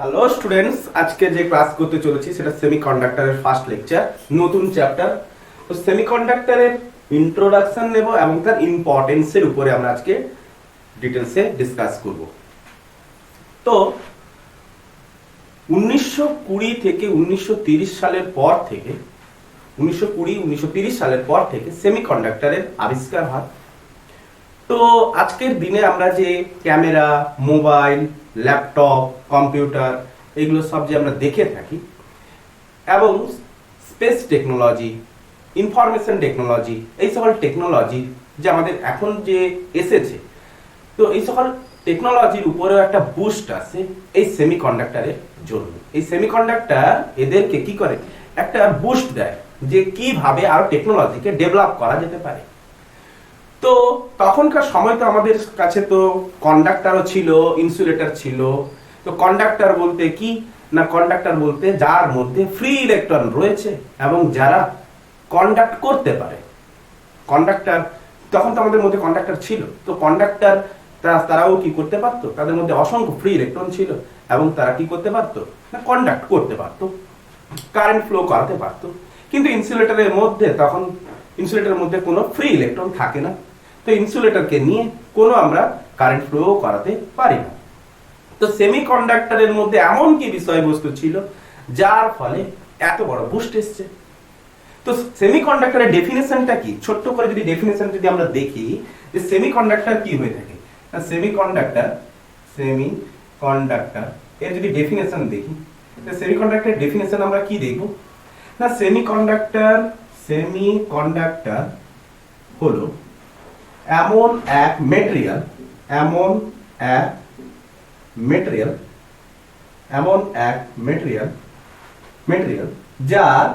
Hello students, আজকে যে class করতে চলেছি সেটা সেমিকন্ডাক্টরের ফার্স্ট লেকচার, নতুন চ্যাপ্টার। তো সেমিকন্ডাক্টরের ইন্ট্রোডাকশন নেব এবং তার ইম্পর্টেন্সের উপরে আমরা আজকে ডিটেলসে ডিসকাস করব। তো 1920 থেকে 1930 সালের পর থেকে 1920-1930 সালের পর থেকে সেমিকন্ডাক্টরের আবিষ্কার হয়। তো আজকের দিনে আমরা যে ক্যামেরা, মোবাইল, ল্যাপটপ, কম্পিউটার এগুলো সব যে আমরা দেখে থাকি এবং স্পেস টেকনোলজি, ইনফরমেশন টেকনোলজি, এই সকল টেকনোলজি যে আমাদের এখন যে এসেছে, তো এই সকল টেকনোলজির উপরেও একটা বুস্ট আছে এই সেমিকন্ডাক্টরের জন্য। এই সেমিকন্ডাক্টর এদেরকে কি করে, একটা বুস্ট দেয় যে কিভাবে আরো টেকনোলজিকে ডেভেলপ করা যেতে পারে। তো তখনকার সময় তো আমাদের কাছে তো কন্ডাক্টরও ছিল, ইনসুলেটর ছিল। তো কন্ডাক্টর বলতে কি না, কন্ডাক্টর বলতে যার মধ্যে ফ্রি ইলেকট্রন রয়েছে এবং যারা কন্ডাক্ট করতে পারে। কন্ডাক্টর তখন তো আমাদের মধ্যে কন্ডাক্টর ছিল, তো কন্ডাক্টর তারাও কি করতে পারতো, তাদের মধ্যে অসংখ্য ফ্রি ইলেকট্রন ছিল এবং তারা কি করতে পারতো না, কন্ডাক্ট করতে পারতো, কারেন্ট ফ্লো করাতে পারতো। কিন্তু ইনসুলেটরের মধ্যে তখন ইনসুলেটরের মধ্যে কোনো ফ্রি ইলেকট্রন থাকে না, তো ইনসুলেটরকে নিয়ে কোনো আমরা কারেন্ট ফ্লো করাতে পারি না। তো সেমিকন্ডাক্টরের মধ্যে এমন কি বিষয়বস্তু ছিল যার ফলে এত বড় বুস্ট এসছে। তো সেমিকন্ডাক্টরের ডেফিনেশনটা কি, ছোট্ট করে যদি ডেফিনেশন যদি আমরা দেখি যে সেমিকন্ডাক্টর কি হয়ে থাকে, সেমিকন্ডাক্টর এর যদি ডেফিনেশন দেখি, সেমিকন্ডাক্টরের ডেফিনেশন আমরা কি দেখব না, সেমিকন্ডাক্টর হলো এমন এক মেটেরিয়াল যার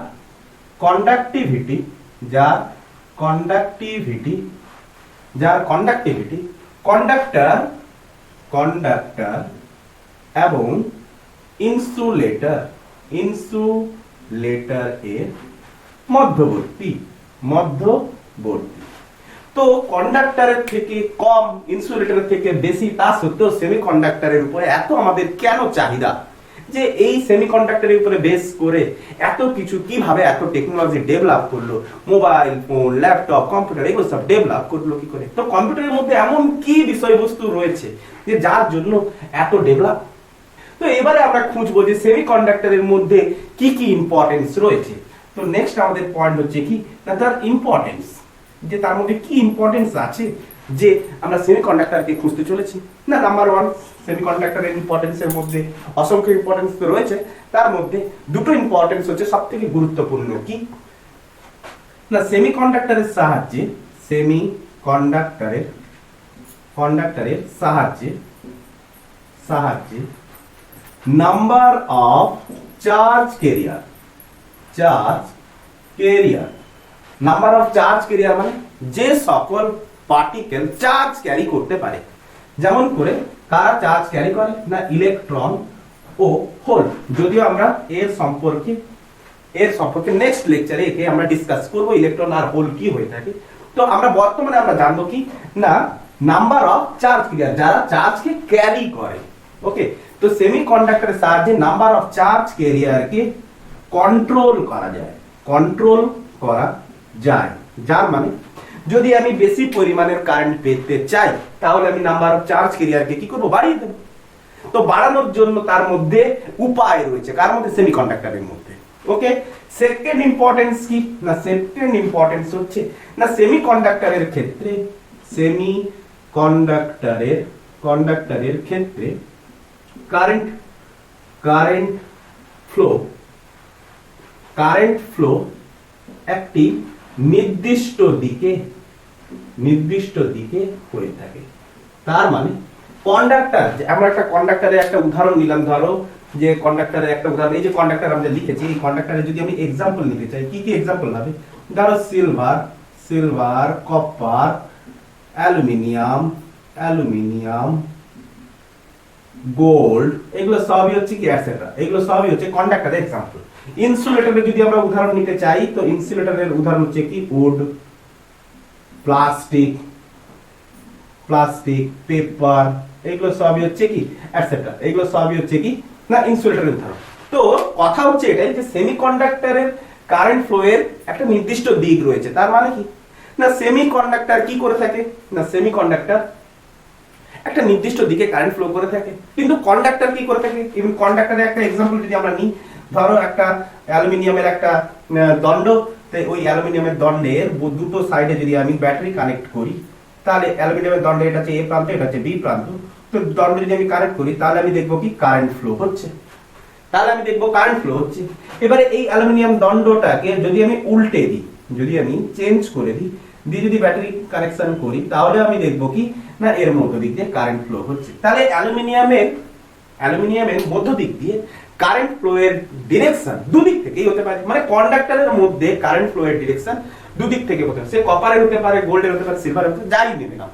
কন্ডাক্টিভিটি কন্ডাক্টর এবং ইনসুলেটর এর মধ্যবর্তী। তো কন্ডাক্টরের থেকে কম, ইনসুলেটরের থেকে বেশি, তা সত্ত্বেও সেমিকন্ডাক্টরের উপরে এত আমাদের কেন চাহিদা, যে এই সেমিকন্ডাক্টরের উপরে বেস করে এত কিছু কিভাবে, এত টেকনোলজি ডেভেলপ করলো, মোবাইল ফোন, ল্যাপটপ, কম্পিউটার এগুলো সব ডেভেলপ করলো কি করে। তো কম্পিউটারের মধ্যে এমন কি বিষয়বস্তু রয়েছে যে যার জন্য এত ডেভেলপ। তো এবারে আমরা খুঁজবো যে সেমিকন্ডাক্টরের মধ্যে কি কি ইম্পর্টেন্স রয়েছে। তো নেক্সট আমাদের পয়েন্ট হচ্ছে কি না, তার ইম্পর্টেন্স, যে তার মধ্যে কি ইম্পর্টেন্স আছে যে আমরা সেমিকন্ডাক্টরকে খুঁজতে চলেছি। না, নাম্বার ওয়ান, সেমিকন্ডাক্টরের ইম্পর্টেন্সের মধ্যে অসংখ্য ইম্পর্টেন্স তো রয়েছে, তার মধ্যে দুটো ইম্পর্টেন্স হচ্ছে সব থেকে গুরুত্বপূর্ণ। কি না, সেমিকন্ডাক্টরের সাহায্যে number of charge carrier number of charge carrier মানে যে সকল পার্টিকেল চার্জ ক্যারি করতে পারে। যেমন করে কারা চার্জ ক্যারি করে না, ইলেকট্রন ও হোল। যদিও আমরা এর সম্পর্কে নেক্সট লেকচারে একে আমরা ডিসকাস করব, ইলেকট্রন আর হোল কি হয়ে থাকে। তো আমরা বর্তমানে আমরা জানবো কি না, নাম্বার অফ চার্জ ক্যারিয়ার, যারা চার্জকে ক্যারি করে। ওকে, তো সেমিকন্ডাক্টরের সাহায্যে নাম্বার অফ চার্জ ক্যারিয়ারকে কন্ট্রোল করা যায়। যার মানে যদি আমি বেশি পরিমাণের কারেন্ট পেতে চাই, তাহলে আমি নাম্বার অফ চার্জ ক্যারিয়ারকে কি করব, বাড়িয়ে দেব। তো বাড়ানোর জন্য তার মধ্যে উপায় রয়েছে, কার মধ্যে, সেমিকন্ডাক্টরের মধ্যে। ওকে, সেকেন্ড ইম্পর্টেন্স কি না, সেকেন্ড ইম্পর্টেন্স হচ্ছে না, সেমিকন্ডাক্টরের ক্ষেত্রে কারেন্ট ফ্লো একটি নির্দিষ্ট দিকে হয়ে থাকে। তার মানে কন্ডাক্টর, আমরা একটা কন্ডাক্টরের একটা উদাহরণ নিলাম, ধরো যে কন্ডাক্টরের একটা উদাহরণ, এই যে কন্ডাক্টর আমরা লিখেছি, এই কন্ডাক্টরের যদি আমি এক্সাম্পল নিতে চাই, কি কি এক্সাম্পল হবে, ধরো সিলভার, কপার, অ্যালুমিনিয়াম, গোল্ড, এগুলো সবই হচ্ছে কি এটসেট্রা, এগুলো সবই হচ্ছে কন্ডাক্টরের এক্সাম্পল। ইনসুলেটরের যদি আমরা উদাহরণ নিতে চাই, তো ইনসুলেটরের উদাহরণ হচ্ছে কি উড, প্লাস্টিক, পেপার, এগুলো সবই হচ্ছে কি এটসেট্রা, এগুলো সবই হচ্ছে কি না ইনসুলেটরের উদাহরণ। তো কথা হচ্ছে এটাই যে সেমিকন্ডাক্টরের কারেন্ট ফ্লো এর একটা নির্দিষ্ট দিক রয়েছে। তার মানে কি না সেমিকন্ডাক্টর কি করে থাকে, না সেমিকন্ডাক্টর একটা নির্দিষ্ট দিকে কারেন্ট ফ্লো করে থাকে, কিন্তু কন্ডাক্টর কি করে থাকে। ইভেন কন্ডাক্টরের একটা एग्जांपल যদি আমরা নিই, ধরো একটা অ্যালুমিনিয়ামের একটা দণ্ড, ওই অ্যালুমিনিয়ামের দণ্ডের দুটো সাইডে যদি আমি ব্যাটারি কানেক্ট করি, তাহলে অ্যালুমিনিয়ামের দণ্ডে এটা হচ্ছে এ প্রান্ত, এটা হচ্ছে বি প্রান্ত, তো দণ্ড যদি আমি কানেক্ট করি তাহলে আমি দেখবো কি কারেন্ট ফ্লো হচ্ছে, তাহলে আমি দেখবো কারেন্ট ফ্লো হচ্ছে। এবারে এই অ্যালুমিনিয়াম দণ্ডটাকে যদি আমি উল্টে দিই, যদি আমি চেঞ্জ করে দিই, দিয়ে যদি ব্যাটারি কানেকশন করি, তাহলে আমি দেখবো কি না এর মধ্য দিক দিয়ে কারেন্ট ফ্লো হচ্ছে। তাহলে অ্যালুমিনিয়ামের মধ্য দিক দিয়ে কারেন্ট ফ্লো এর ডিরেকশন দুদিক থেকেই হতে পারে, মানে কন্ডাক্টরের মধ্যে কারেন্ট ফ্লো এর ডিরেকশন দুদিক থেকে হতে পারে, সে কপারের হতে পারে, গোল্ডের হতে পারে, সিলভারের হতে পারে, যাই নেবে না।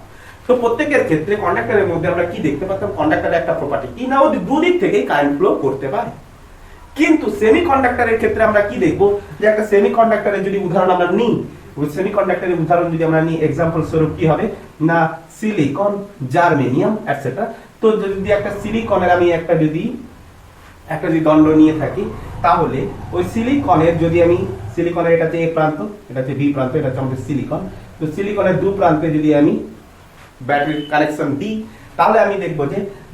তো প্রত্যেকের ক্ষেত্রে কন্ডাক্টরের মধ্যে আমরা কি দেখতে পাচ্ছি, কন্ডাক্টরের একটা প্রপার্টি কি না ও দুদিক থেকেই কারেন্ট ফ্লো করতে পারে। কিন্তু সেমিকন্ডাক্টরের ক্ষেত্রে আমরা কি দেখবো, যে একটা সেমিকন্ডাক্টরের যদি উদাহরণ আমরা নিই, ওই সেমিকন্ডাক্টরের উদাহরণ যদি আমরা নিই एग्जांपल স্বরূপ কি হবে না সিলিকন, জার্মেনিয়াম এটসেট্রা। তো যদি একটা সিলিকনের আমি একটা যদি দণ্ড নিয়ে থাকি, তাহলে ওই সিলিকনের যদি আমি সিলিকনের এটা হচ্ছে এ প্রান্ত, এটা হচ্ছে বি প্রান্ত, এটা হচ্ছে আমাদের সিলিকন, তো সিলিকনের দু প্রান্তে যদি আমি ব্যাটারি কানেকশন দিই, তাহলে আমি দেখবো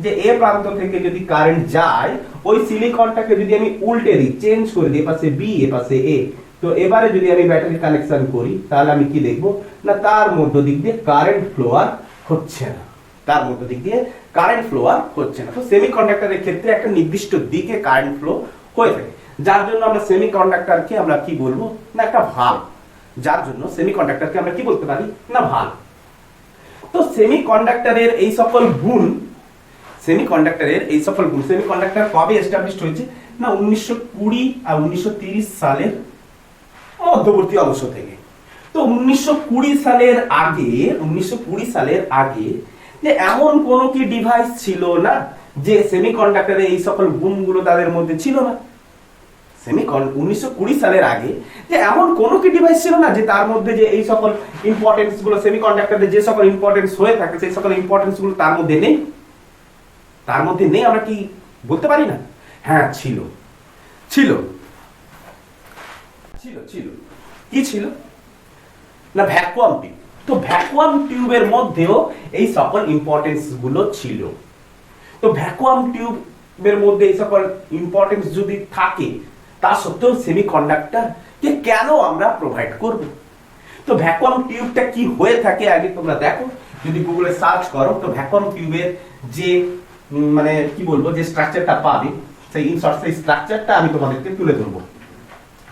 যে এ প্রান্ত থেকে যদি কারেন্ট যায়, ওই সিলিকনটাকে যদি আমি উল্টে দিই, চেঞ্জ করে দিই, এপাশে বি এপাশে এ, তো এবারে যদি আমি ব্যাটারি কানেকশন করি, তাহলে আমি কি দেখবো না তার মধ্য দিক দিয়ে কারেন্ট ফ্লো আর হচ্ছে না, তার মধ্য দিক দিয়ে কারেন্ট ফ্লো আর হচ্ছে না। তো সেমিকন্ডাক্টরের ক্ষেত্রে একটা নির্দিষ্ট দিকে কারেন্ট ফ্লো হয়ে থাকে, যার জন্য আমরা সেমিকন্ডাক্টরকে আমরা কি বলবো না একটা ভাল্ব, যার জন্য সেমিকন্ডাক্টরকে আমরা কি বলতে পারি না ভাল্ব। তো সেমিকন্ডাক্টরের এই সকল গুণ, সেমিকন্ডাক্টর কবে এস্টাবলিশড হয়েছে না 1920 আর 1930 সালের মধ্যবর্তী অংশ থেকে। তো 1920 সালের আগে যে এমন কোন কি ডিভাইস ছিল না যে সেমিকন্ডাক্টরের এই সকল গুণগুলো তাদের মধ্যে ছিল না। 1920 সালের আগে যে এমন কোন কি ডিভাইস ছিল না যে তার মধ্যে যে এই সকল ইম্পর্টেন্স গুলো, সেমিকন্ডাক্টরের যে সকল ইম্পর্টেন্স হয়ে থাকে সেই সকল ইম্পর্টেন্স গুলো তার মধ্যে নেই, আমরা কি বলতে পারি না? হ্যাঁ ছিল। কি ছিল না ভ্যাকুয়াম টিউব। তো ভ্যাকুয়াম টিউবের মধ্যেও এই সকল ইম্পর্টেন্স গুলো ছিল। তো ভ্যাকুয়াম টিউবের মধ্যে এই সকল ইম্পর্টেন্স যদি থাকে, তা সত্ত্বেও সেমিকন্ডাক্টর কে কেন আমরা প্রোভাইড করব? তো ভ্যাকুয়াম টিউবটা কি হয়ে থাকে আগে তোমরা দেখো, যদি গুগলে সার্চ করো, তো ভ্যাকুয়াম টিউবের যে মানে কি বলবো যে স্ট্রাকচারটা পাবে, সেই স্ট্রাকচারটা আমি তোমাদেরকে তুলে ধরবো।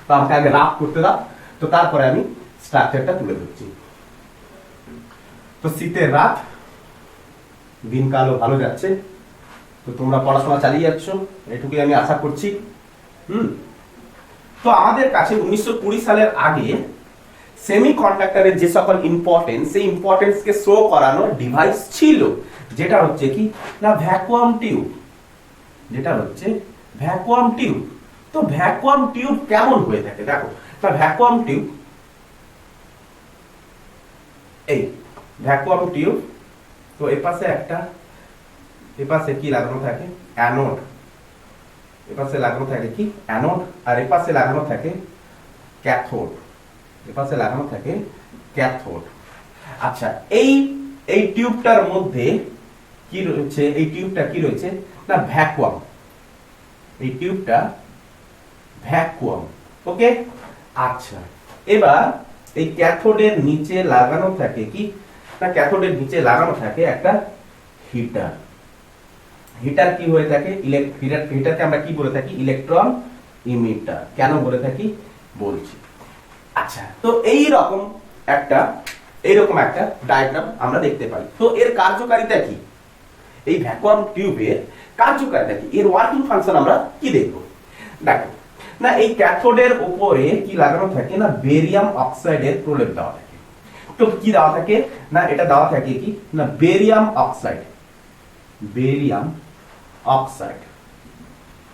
তো আমাকে আগে রাফ করতে দাও, তো তারপরে আমি স্ট্রাকচারটা তুলে ধরছি। তো শীতের রাত, দিনকালও ভালো যাচ্ছে, তো তোমরা পড়াশোনা চালিয়ে যাচ্ছ, এটুকুই আমি আশা করছি। তো আমাদের কাছে 1920 সালের আগে সেমিকন্ডাক্টরের যে সকল ইম্পর্টেন্স, সেই ইম্পর্টেন্সকে শো করানোর ডিভাইস ছিল, যেটা হচ্ছে কি না ভ্যাকুয়াম টিউব, তো ভ্যাকুয়াম টিউব কেমন হয়ে থাকে দেখো। না ভ্যাকুয়াম টিউব, এই ভ্যাকুয়াম টিউব, তো এপাশে কি লাগানো থাকে অ্যানোড, এপাশে লাগানো থাকে কি অ্যানোড, আর এপাশে লাগানো থাকে ক্যাথোড। আচ্ছা, এই টিউবটার মধ্যে কি রয়েছে, এই টিউবটা কি রয়েছে না ভ্যাকুয়াম, এই টিউবটা ভ্যাকুয়াম। ওকে, আচ্ছা এবার এই ক্যাথোডের নিচে লাগানো থাকে কি না, ক্যাথোডের নিচে লাগানো থাকে একটা হিটার কি হয়ে থাকে হিটারকে আমরা কি বলে থাকি ইলেকট্রন ইমিটার। কেন বলে থাকি বলছি। আচ্ছা, তো এইরকম একটা ডায়াগ্রাম আমরা দেখতে পাই। তো এর কার্যকারিতা কি, এই ভ্যাকুয়াম টিউবের কার্যকারিতা কি, এর ওয়ার্কিং ফাংশন আমরা কি দেখব। দেখো না এই ক্যাথোডের উপরে কি লাগানো থাকে না বেরিয়াম অক্সাইডের প্রলেপ দেওয়া থাকে। তো কি দেওয়া থাকে না এটা দেওয়া থাকে কি না বেরিয়াম অক্সাইড।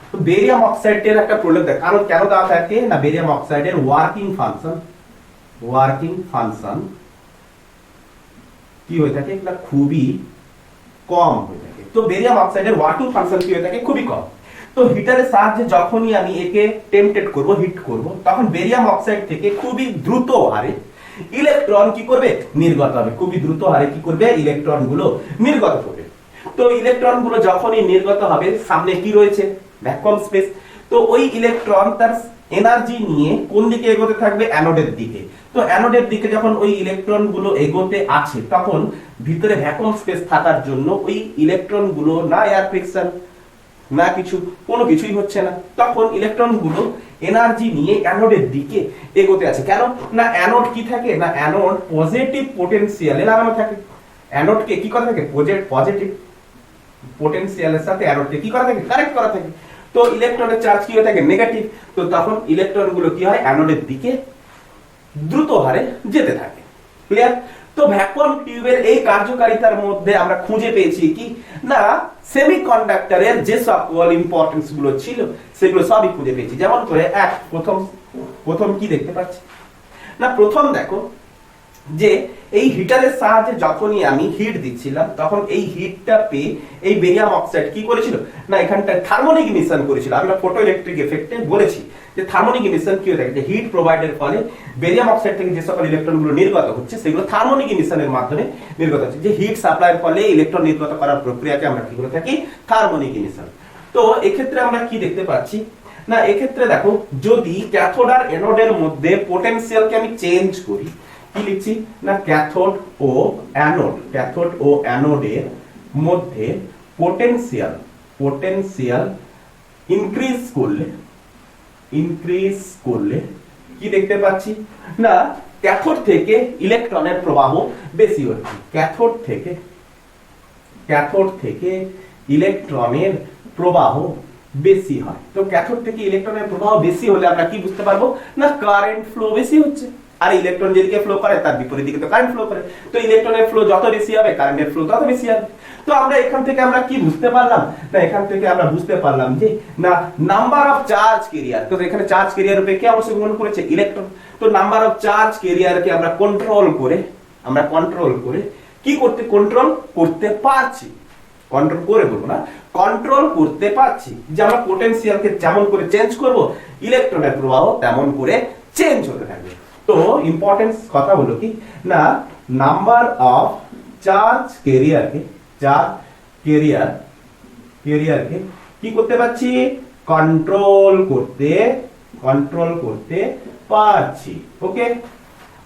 তো বেরিয়াম অক্সাইডের একটা প্রলেপ দেয়, কারণ কেন দেওয়া থাকে না বেরিয়াম অক্সাইডের ওয়ার্কিং ফাংশন কি হয়ে থাকে না খুবই কম হয়ে থাকে। তো বেরিয়াম অক্সাইডের ওয়ার্কিং ফাংশন কি হয়ে থাকে খুবই কম। তো হিটারের সাহায্যে যখনই আমি একে টেম্পটেড করব, হিট করব, তখন বেরিয়াম অক্সাইড থেকে খুবই দ্রুত হারে ইলেকট্রন কি করবে, নির্গত হবে। খুবই দ্রুত হারে কি করবে, ইলেকট্রন গুলো নির্গত হবে। তো ইলেকট্রন গুলো যখনই নির্গত হবে, সামনে কি রয়েছে, ভ্যাকুয়াম স্পেস। তো ওই ইলেকট্রন তার এনার্জি নিয়ে কোন দিকে এগোতে থাকবে, অ্যানোডের দিকে। তো অ্যানোডের দিকে যখন ওই ইলেকট্রন গুলো এগোতে আছে, তখন ভিতরে ভ্যাকুয়াম স্পেস থাকার জন্য ওই ইলেকট্রন গুলো না এয়ার ফ্রিকশন না কিছু, কোনো কিছুই হচ্ছে না, তখন ইলেকট্রন গুলো এনার্জি নিয়ে অ্যানোডের দিকে এগোতে আছে। কেন না, অ্যানোড কি থাকে না, অ্যানোড পজিটিভ পোটেনশিয়ালে লাগানো থাকে। অ্যানোডকে কি করা থাকে, পজিটিভ পোটেনশিয়ালের সাথে অ্যানোডকে কি করা থাকে, কানেক্ট করা থাকে। তো ইলেকট্রনের চার্জ কি হয়ে থাকে, নেগেটিভ। তো তখন ইলেকট্রন গুলো কি হয়, অ্যানোডের দিকে দ্রুত হারে যেতে থাকে। ক্লিয়ার? তো ভ্যাকুয়াম টিউবের এই কার্যকারিতার মধ্যে আমরা খুঁজে পেয়েছি কি না, সেমিকন্ডাক্টরের যে সকল ইম্পর্টেন্স গুলো ছিল সেগুলো সবই খুঁজে পেয়েছি। যেমন করে প্রথম কি দেখতে পাচ্ছি না, প্রথম দেখো যে এই হিটারের সাহায্যে যখনই আমি হিট দিচ্ছিলাম, তখন এই হিটটা পেয়ে এই বেরিয়াম অক্সাইড কি করেছিল না, এখানটা থার্মোনিক ইমিশন করেছিল। আমরা ফটো ইলেকট্রিক এফেক্টে বলেছি যে থার্মোনিক ইমিশন কি হয়ে থাকে, যে হিট প্রোভাইডের ফলে বেরিয়াম অক্সাইড থেকে যে সকল ইলেকট্রনগুলো নির্গত হচ্ছে সেগুলো থার্মোনিক ইমিশনের মাধ্যমে নির্গত হচ্ছে। যে হিট সাপ্লাইয়ের ফলে ইলেকট্রন নির্গত করার প্রক্রিয়াকে আমরা কি করে থাকি, থার্মোনিক ইমিশন। তো এক্ষেত্রে আমরা কি দেখতে পাচ্ছি না, এক্ষেত্রে দেখো যদি ক্যাথোড আর অ্যানোডের মধ্যে পোটেনশিয়ালকে আমি চেঞ্জ করি, কি লিখছি না, ক্যাথোড ও অ্যানোডের মধ্যে পোটেনশিয়াল ইনক্রিজ করলে কি দেখতে পাচ্ছি না, ক্যাথোড থেকে ইলেকট্রনের প্রবাহ বেশি হচ্ছে। ক্যাথোড থেকে ইলেকট্রনের প্রবাহ বেশি হয়। তো ক্যাথোড থেকে ইলেকট্রনের প্রবাহ বেশি হলে আমরা কি বুঝতে পারবো না, কারেন্ট ফ্লো বেশি হচ্ছে। আর ইলেকট্রন যেদিকে ফ্লো করে তার বিপরীত দিকে তো কারেন্ট ফ্লো করে। তো ইলেকট্রনের ফ্লো যত বেশি হবে, কারেন্টের ফ্লো তত বেশি হবে। তো আমরা এখান থেকে আমরা কি বুঝতে পারলাম না, এখান থেকে আমরা বুঝতে পারলাম যে না, নাম্বার অফ চার্জ ক্যারিয়ার, তো এখানে চার্জ ক্যারিয়ার রূপে কে অংশগ্রহণ করেছে, ইলেকট্রন। তো নাম্বার অফ চার্জ ক্যারিয়ারকে আমরা কন্ট্রোল করে কি কন্ট্রোল করতে পারছি, কন্ট্রোল করে বলবো না, কন্ট্রোল করতে পারছি। যে আমরা পোটেনশিয়ালকে যেমন করে চেঞ্জ করব, ইলেকট্রনের প্রবাহ তেমন করে চেঞ্জ হতে থাকবে। তো ইম্পর্টেন্স কথা হলো কি না, নাম্বার অফ চার্জ ক্যারিয়ারকে কি করতে পারছি, কন্ট্রোল করতে পারছি।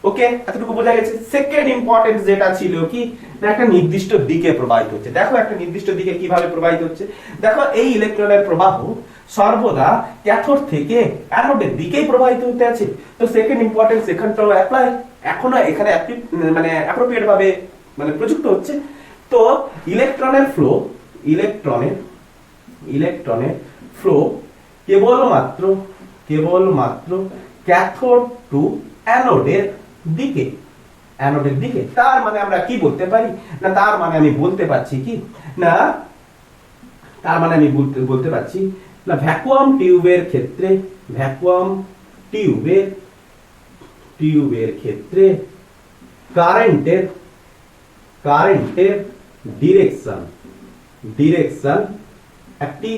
ওকে, এতটুকু বোঝা গেছে। সেকেন্ড ইম্পর্টেন্স যেটা ছিল কি না, একটা নির্দিষ্ট দিকে প্রবাহিত হচ্ছে। দেখো একটা নির্দিষ্ট দিকে কিভাবে প্রবাহিত হচ্ছে, দেখো এই ইলেকট্রনের প্রবাহ সর্বদা ক্যাথোড থেকে অ্যানোডের দিকেই প্রবাহিত হতে আছে। তো সেকেন্ড ইম্পর্টেন্স এখানটাও অ্যাপ্লাই, এখনো এখানে মানে অ্যাপ্রোপ্রিয়েট ভাবে মানে প্রযুক্ত হচ্ছে। তো ইলেকট্রনের ফ্লো কেবলমাত্র ক্যাথোড টু অ্যানোডের দিকে। তার মানে আমরা কি বলতে পারি না, তার মানে আমি বলতে পারছি কি না, ভ্যাকুয়াম টিউবের ক্ষেত্রে কারেন্টের ডিরেকশন একটি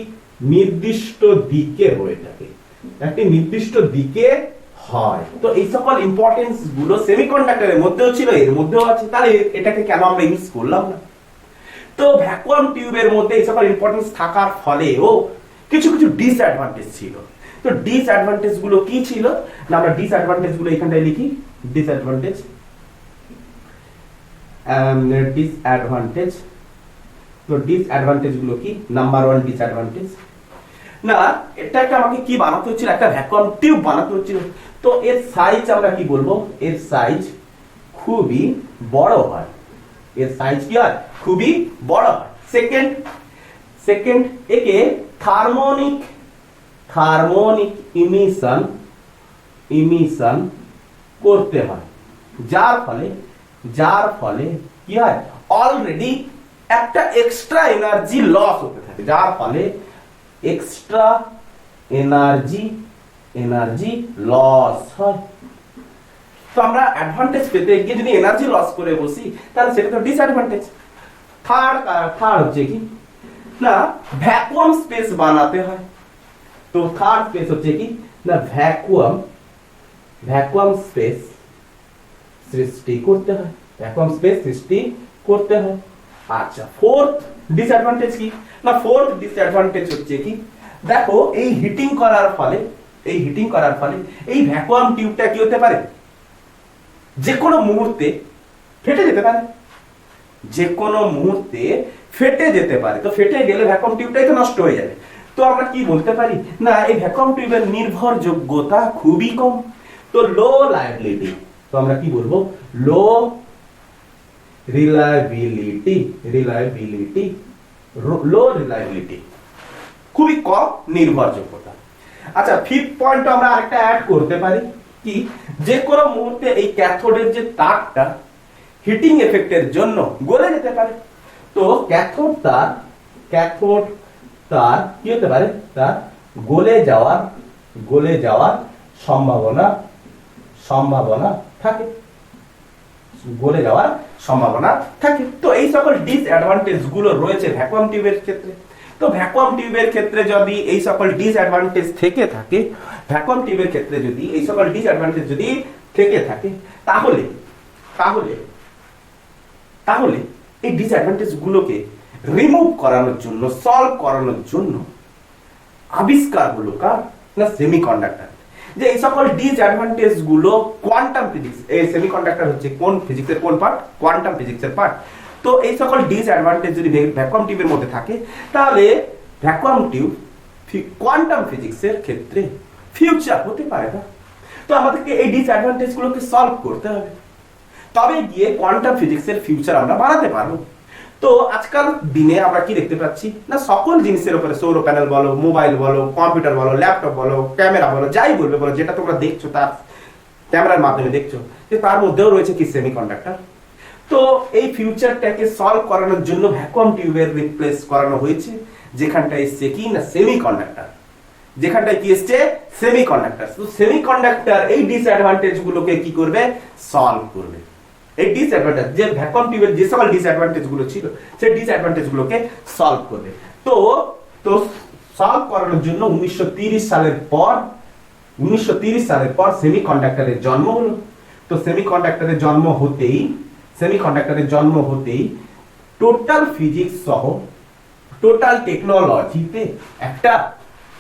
নির্দিষ্ট দিকে হয়ে থাকে, হয়। তো এই সকল ইম্পর্টেন্স গুলো সেমিকন্ডাক্টরের মধ্যেও ছিল, এর মধ্যেও আছে। তাহলে এটাকে কেন আমরা ইউজ করলাম না? তো ভ্যাকুয়াম টিউবের মধ্যে এই সকল ইম্পর্টেন্স থাকার ফলেও কিছু ডিসঅ্যাডভান্টেজ ছিল। তো ডিসঅ্যাডভান্টেজ গুলো কি ছিল না, আমরা ডিসঅ্যাডভান্টেজ গুলো এখানটায় লিখি। ডিসঅ্যাডভান্টেজ তো ডিসঅ্যাডভান্টেজ গুলো কি, নাম্বার 1 ডিসঅ্যাডভান্টেজ না, এটা আমাকে কি বানাতে হচ্ছিল, একটা ভ্যাকুয়াম টিউব বানাতে হচ্ছিল। তো এর সাইজ আমরা কি বলবো, এর সাইজ খুবই বড় হয়। সেকেন্ড একে থার্মোনিক ইমিশন করতে হয়, যার ফলে কি হয়, অলরেডি একটা এক্সট্রা এনার্জি লস হতে থাকে, যার ফলে এক্সট্রা এনার্জি লস হয়। তো আমরা অ্যাডভান্টেজ পেতে গিয়ে যদি এনার্জি লস করে বসি, তাহলে সেটা তো ডিসঅ্যাডভান্টেজ। থার্ড হচ্ছে কি না, ভ্যাকুয়াম স্পেস বানাতে হয়। তো থার্ড স্পেস হচ্ছে কি না ভ্যাকুয়াম, ভ্যাকুয়াম স্পেস সৃষ্টি করতে হয়, ভ্যাকুয়াম স্পেস সৃষ্টি করতে হয়। আচ্ছা ফোর্থ ডিসঅ্যাডভান্টেজ কি না ফোর্থ ডিসঅ্যাডভান্টেজ হচ্ছে কি দেখো এই হিটিং করার ফলে, এই হিটিং করার ফলে এই ভ্যাকুয়াম টিউবটা কি হতে পারে যে কোনো মুহূর্তে ফেটে যেতে পারে, যে কোনো মুহূর্তে ফেটে যেতে পারে। তো ফেটে গেলে ভ্যাকুয়াম টিউবটাই তো নষ্ট হয়ে যাবে। তো আমরা কি বলতে পারি না এই ভ্যাকুয়াম টিউবের নির্ভরযোগ্যতা খুবই কম, তো লো লায়াবিলিটি। তো আমরা কি বলবো লো রিলায়েবিলিটি, রিলায়েবিলিটি, লো রিলায়েবিলিটি, খুবই কম নির্ভরযোগ্যতা। আচ্ছা ফিফথ পয়েন্ট আমরা আরেকটা অ্যাড করতে পারি কি যে কোনো মুহূর্তে এই ক্যাথোডের যে তারটা হিটিং এফেক্টের জন্য গলে যেতে পারে। তো ক্যাথোড তার, ক্যাথোড তার কি হতে পারে তার গলে যাওয়ার সম্ভাবনা, সম্ভাবনা থাকে, গলে যাওয়ার সম্ভাবনা থাকে। তো এই সকল ডিসঅ্যাডভান্টেজ গুলো রয়েছে ভ্যাকুয়াম টিউবের ক্ষেত্রে। তো ভ্যাকুয়াম টিউবের ক্ষেত্রে যদি এই সকল ডিসঅ্যাডভান্টেজ থেকে থাকে, ভ্যাকুয়াম টিউবের ক্ষেত্রে যদি এই সকল ডিসঅ্যাডভান্টেজ যদি থেকে থাকে তাহলে তাহলে তাহলে এই ডিসঅ্যাডভান্টেজ গুলোকে রিমুভ করানোর জন্য, সলভ করানোর জন্য আবিষ্কার হলো কার না সেমিকন্ডাক্টর। যে এই সকল ডিসঅ্যাডভান্টেজ গুলো কোয়ান্টাম ফিজিক্স, এই সেমিকন্ডাক্টর হচ্ছে কোন ফিজিক্সের কোন পার্ট, কোয়ান্টাম ফিজিক্সের পার্ট। তো এই সকল ডিসঅ্যাডভান্টেজ যদি ভ্যাকুয়াম টিউবের মধ্যে থাকে তাহলে ভ্যাকুয়াম টিউব কোয়ান্টাম ফিজিক্সের ক্ষেত্রে ফিউচার হতে পারে না। তো আমাদেরকে এই ডিসঅ্যাডভান্টেজ গুলোকে সলভ করতে হবে, তবে গিয়ে কোয়ান্টাম ফিজিক্সের ফিউচার আমরা বানাতে পারবো। তো আজকাল দিনে আমরা কি দেখতে পাচ্ছি না সকল জিনিসের উপরে সৌর প্যানেল বলো, মোবাইল বলো, কম্পিউটার বলো, ল্যাপটপ বলো, ক্যামেরা বলো, যাই বলবে বলো, যেটা তোমরা দেখছো তার ক্যামেরার মাধ্যমে দেখছো যে তার মধ্যেও রয়েছে কি সেমিকন্ডাক্টর। তো এই ফিউচারটাকে সলভ করানোর জন্য ভ্যাকুয়াম টিউবের রিপ্লেস করানো হয়েছে, যেখানটায় এসছে কি না সেমিকন্ডাক্টর, যেখানটায় কি এসছে সেমিকন্ডাক্টর। তো সেমিকন্ডাক্টর এই ডিসঅ্যাডভান্টেজ গুলোকে কি করবে সলভ করবে। এই ডিসঅ্যাডভান্টেজ যে ভ্যাকুয়াম টিউবের যে সকল ডিসঅ্যাডভান্টেজ গুলো ছিল সেই ডিসঅ্যাডভান্টেজ গুলোকে সলভ করবে। তো তো সলভ করানোর জন্য 1930 সালের পর, 1930 সালের পর সেমিকন্ডাক্টরের জন্ম হলো। তো সেমিকন্ডাক্টরের জন্ম হতেই টোটাল ফিজিক্স সহ টোটাল টেকনোলজিতে একটা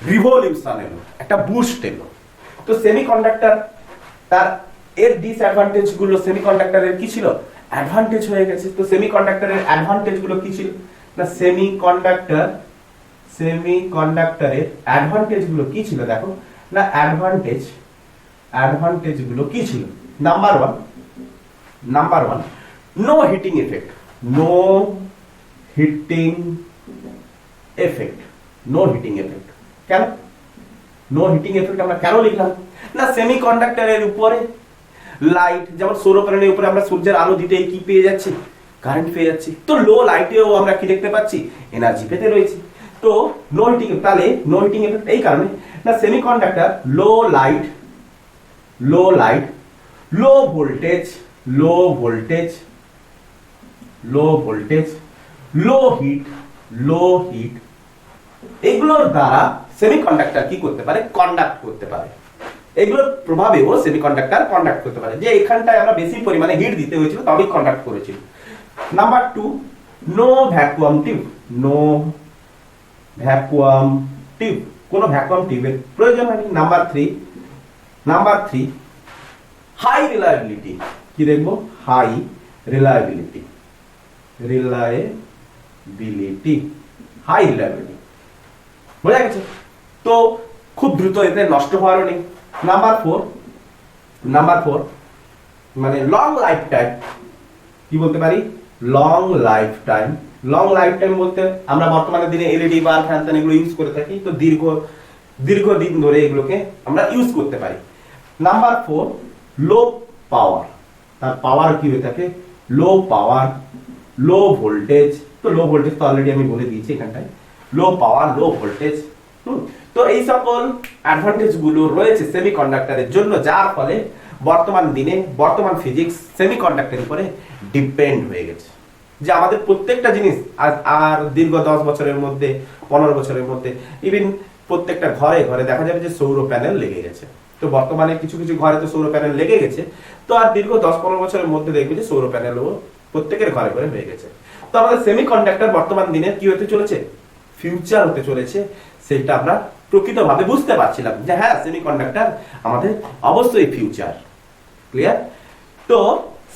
রিভলিউশন এলো, একটা বুস্ট এলো। তো সেমিকন্ডাক্টর তার এর ডিসঅ্যাডভান্টেজ গুলো সেমিকন্ডাক্টরের কি ছিল অ্যাডভান্টেজ হয়ে গেছে। তো সেমিকন্ডাক্টরের অ্যাডভান্টেজ গুলো কি ছিল না সেমিকন্ডাক্টরের অ্যাডভান্টেজ গুলো কি ছিল দেখো না অ্যাডভান্টেজ গুলো কি ছিল। Number one no heating effect, no heating effect, no heating effect. কেন নো হিটিং এফেক্ট আমরা কেন লিখলাম না সেমিকন্ডাক্টরের উপরে লাইট, যেমন সৌর প্যানেলের উপরে আমরা সূর্যের আলো দিতেই কি পেয়ে যাচ্ছি কারেন্ট পেয়ে যাচ্ছি। তো লো লাইটেও আমরা কি দেখতে পাচ্ছি এনার্জি পেতে রয়েছে। তো নো হিটিং, তাহলে নো হিটিং এফেক্ট এই কারণে না semiconductor low light, low voltage, লো হিট এগুলোর দ্বারা সেমিকন্ডাক্টর কি করতে পারে কন্ডাক্ট করতে পারে, এগুলোর প্রভাবেও সেমিকন্ডাক্টর কন্ডাক্ট করতে পারে। যে এখানটায় আমরা বেশি পরিমাণে হিট দিতে হয়েছিল তবেই কন্ডাক্ট করেছিল। নাম্বার 2 নো ভ্যাকুয়াম টিউব, কোনো ভ্যাকুয়াম টিউবের প্রয়োজন হয়নি। নাম্বার 3 হাই রিলায়েবিলিটি, কি দেখবো হাই রিলায়েবিলিটি, বোঝা গেছে। তো খুব দ্রুত এতে নষ্ট হওয়ারও নেই। নাম্বার 4 মানে লং লাইফ টাইম, কি বলতে পারি লং লাইফ টাইম বলতে আমরা বর্তমানে দিনে এলইডি বাল্ব ফ্যান এগুলো ইউজ করে থাকি। তো দীর্ঘদিন ধরে এগুলোকে আমরা ইউজ করতে পারি। নাম্বার 4 লো পাওয়ার, তার পাওয়ার কি হয়ে থাকে লো পাওয়ার, লো ভোল্টেজ। তো লো ভোল্টেজ তো অলরেডি আমি বলে দিয়েছি এখানটায়, লো পাওয়ার, লো ভোল্টেজ। তো এই সকল অ্যাডভান্টেজ গুলো রয়েছে সেমিকন্ডাক্টরের জন্য, যার ফলে বর্তমান ফিজিক্স সেমিকন্ডাক্টরের উপরে ডিপেন্ড হয়ে গেছে। যে আমাদের প্রত্যেকটা জিনিস আর দীর্ঘ 10 বছরের মধ্যে 15 বছরের মধ্যে ইভেন প্রত্যেকটা ঘরে ঘরে দেখা যাবে যে সৌর প্যানেল লেগে গেছে। তো বর্তমানে কিছু কিছু ঘরে তো সৌর প্যানেল লেগে গেছে, তো আর দীর্ঘ 10-15 বছরের মধ্যে দেখবে যে সৌর প্যানেলও প্রত্যেকের ঘরে ঘরে হয়ে গেছে। তো আমাদের সেমিকন্ডাক্টর বর্তমান দিনে কি হতে চলেছে, ফিউচার হতে চলেছে, সেটা আমরা প্রকৃতভাবে বুঝতে পারছিলাম যে হ্যাঁ সেমিকন্ডাক্টর আমাদের অবশ্যই ফিউচার। ক্লিয়ার? তো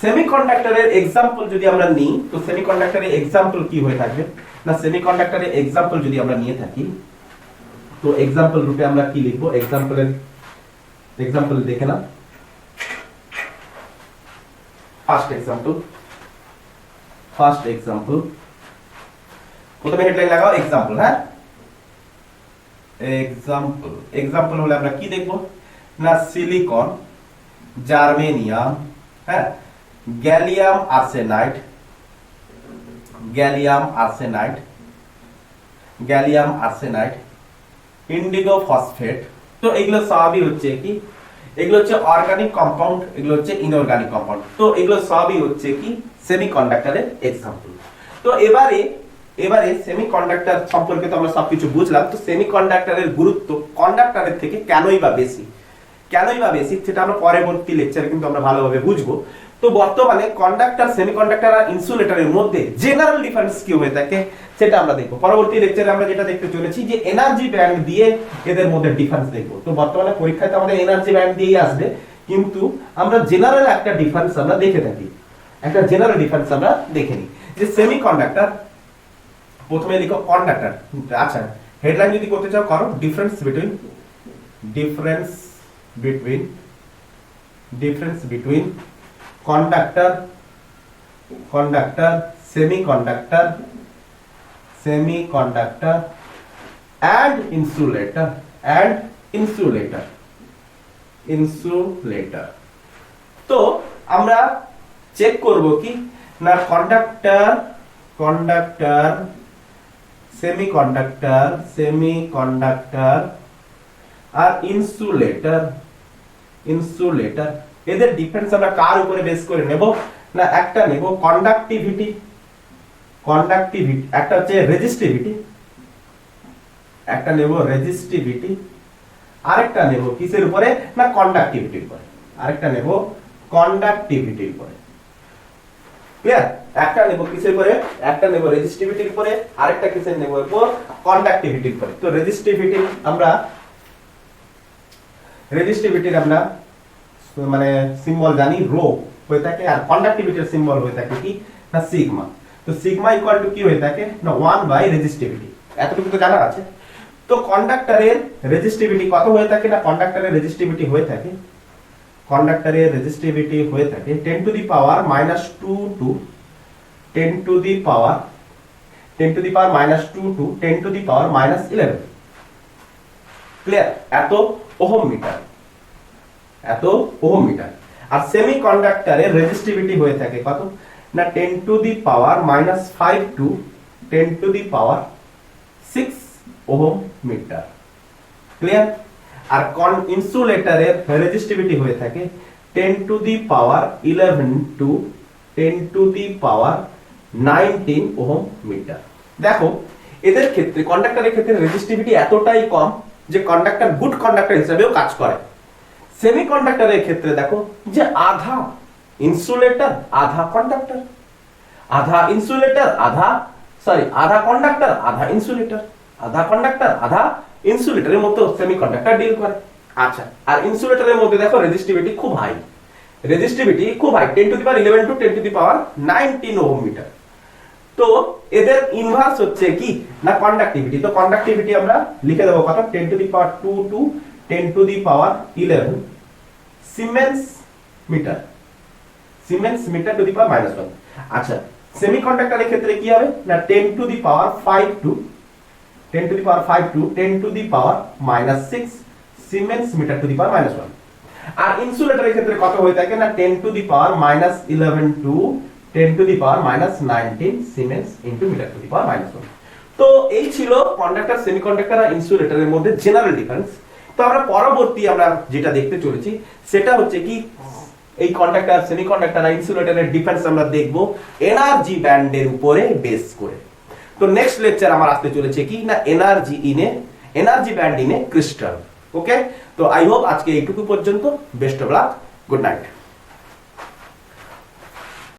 সেমিকন্ডাক্টরের এক্সাম্পল যদি আমরা নিই, তো সেমিকন্ডাক্টরের এক্সাম্পল কি হয়ে থাকবে না, সেমিকন্ডাক্টরের এক্সাম্পল যদি আমরা নিয়ে থাকি, তো এক্সাম্পল রূপে আমরা কি লিখবো, এক্সাম্পল দেখে না। ফার্স্ট এক্সাম্পল প্রথমে হেডলাইন লাগাও এক্সাম্পল। হ্যাঁ, এক্সাম্পল হলে আমরা কি দেখবো না, সিলিকন, জার্মেনিয়াম, হ্যাঁ, গ্যালিয়াম আর্সেনাইড, ইন্ডিগো ফসফেট। তো এগুলো সবই হচ্ছে কি, এগুলো হচ্ছে অর্গানিক কম্পাউন্ড, এগুলো হচ্ছে ইনঅর্গানিক কম্পাউন্ড। তো এগুলো সবই হচ্ছে কি সেমিকন্ডাক্টরের এক্সাম্পল। তো এবারে সেমিকন্ডাক্টর সম্পর্কে তো আমরা সবকিছু বুঝলাম। তো সেমিকন্ডাক্টরের গুরুত্ব কন্ডাক্টরের থেকে কেনই বা বেশি সেটা আমরা পরবর্তী লেকচারে কিন্তু আমরা ভালোভাবে বুঝবো। তো বর্তমানে কন্ডাক্টর, সেমিকন্ডাক্টর আর ইনসুলেটরের মধ্যে জেনারেল ডিফারেন্স কি হয়ে থাকে সেটা আমরা দেখবো পরবর্তী লেকচারে। আমরা যেটা দেখতে চলেছি যে এনার্জি ব্যান্ড দিয়ে এদের মধ্যে ডিফারেন্স দেখবো। তো বর্তমানে পরীক্ষায় তো আমাদের এনার্জি ব্যান্ড দিয়েই আসবে, কিন্তু আমরা জেনারেল একটা ডিফারেন্স আমরা দেখে থাকি, একটা জেনারেল ডিফারেন্স আমরা দেখে নিই যে সেমিকন্ডাক্টর, প্রথমে লিখো কন্ডাক্টর। আচ্ছা, হেডলাইন যদি করতে চাও করো, difference between conductor, semiconductor and insulator. তো আমরা চেক করব কি না, কন্ডাক্টর, সেমিকন্ডাক্টর আর ইনসুলেটর, এদের ডিফারেন্স আমরা কার উপরে বেস করে নেব না, একটা নেব কন্ডাক্টিভিটি, একটা হচ্ছে রেজিস্টিভিটি, আরেকটা নেব কিসের উপরে না কন্ডাক্টিভিটির উপরে, ক্লিয়ার? একটা নেব কিসের উপরে, একটা নেব রেজিস্টিভিটির উপরে, আরেকটা কিসের নেব কন্ডাক্টিভিটির উপরে। তো রেজিস্টিভিটির আমরা মানে সিম্বল জানি রো হয়ে থাকে, আর কন্ডাক্টিভিটির সিম্বল হয়ে থাকে কি না সিগমা। তো সিগমা ইকুয়াল টু কি হয়ে থাকে না 1/রেজিস্টিভিটি, এতটুকু তো জানা আছে। তো কন্ডাক্টরের রেজিস্টিভিটি কত হয়ে থাকে না, কন্ডাক্টরের রেজিস্টিভিটি হয়ে থাকে 10 to the power -2 to 10 to the power -2 to 10 to the power -11। Clear? এত ওহম মিটার। আর সেমিকন্ডাক্টরের রেজিস্টিভিটি হয়ে থাকে কত না 10 to the power -5 to 10 to the power 6 ohm metre. Clear? আর ইনসুলেটরের রেজিস্টিভিটি হয়ে থাকে 10 to the power 11 to 10 to the power 19 ohm metre. দেখো এদের ক্ষেত্রে, কন্ডাক্টরের ক্ষেত্রে রেজিস্টিভিটি এতটাই কম যে কন্ডাক্টর গুড কন্ডাক্টর হিসেবেও কাজ করে। সেমিকন্ডাক্টরের ক্ষেত্রে দেখো যে আধা ইনসুলেটর আধা কন্ডাক্টর, আধা কন্ডাক্টর আধা ইনসুলেটরের মতো সেমিকন্ডাক্টর ডিল করে। আচ্ছা, আর ইনসুলেটরের মধ্যে দেখো রেজিস্টিভিটি খুব high, 10 to the power 11 to 10 to the power 19 ohm metre. তো এদের ইনভার্স হচ্ছে কি না কন্ডাক্টিভিটি। তো কন্ডাক্টিভিটি আমরা লিখে দেবো কত 10 to the power 2 to 10 to the power 11 siemens metre to the power -1। আচ্ছা, সেমিকন্ডাক্টরের ক্ষেত্রে কি হবে না 10 to the power 5 to 10 to the power -6 siemens metre to the power -1। আর ইনসুলেটরের ক্ষেত্রে কত হয়ে থাকে না 10 to the power -11 to 10 to the power -19 siemens into metre to the power -1। তো এই ছিল কন্ডাক্টর, সেমিকন্ডাক্টর আর ইনসুলেটরের মধ্যে জেনারেল ডিফারেন্স। তো আমরা পরবর্তী আমরা যেটা দেখতে চলেছি সেটা হচ্ছে কি এই কন্ডাক্টর, সেমিকন্ডাক্টর আর ইনসুলেটরের ডিফারেন্স আমরা দেখব এনার্জি ব্যান্ডের উপরে বেস করে। তো নেক্সট লেকচার আমার আসতে চলেছে কি না energy in a energy band in a crystal. Okay, তো আই হোপ আজকে এইটুকু পর্যন্ত। Best of luck, good night.